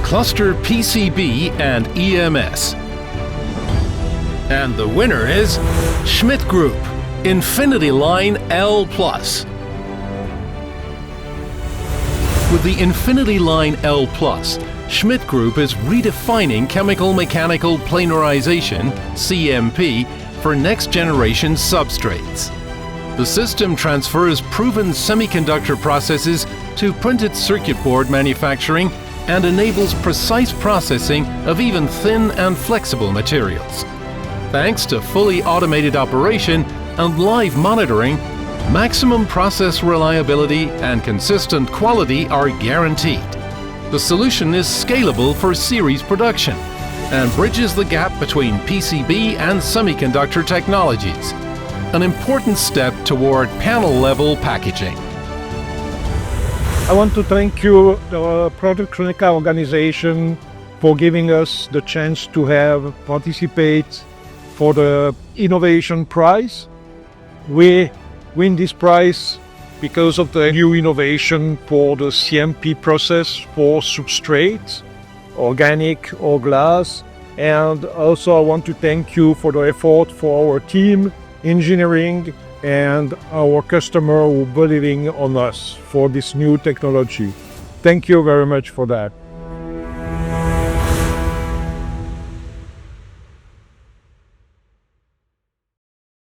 Cluster PCB and EMS. And the winner is Schmid Group, InfinityLine L+. With the InfinityLine L+, Schmid Group is redefining chemical mechanical planarization, CMP, for next-generation substrates. The system transfers proven semiconductor processes to printed circuit board manufacturing and enables precise processing of even thin and flexible materials. Thanks to fully automated operation and live monitoring, maximum process reliability and consistent quality are guaranteed. The solution is scalable for series production and bridges the gap between PCB and semiconductor technologies, an important step toward panel-level packaging. I want to thank you, the productronica organization, for giving us the chance to participate for the Innovation Prize. We win this prize because of the new innovation for the CMP process for substrates, organic or glass. And also I want to thank you for the effort for our team, engineering, and our customer who believing on us for this new technology. Thank you very much for that.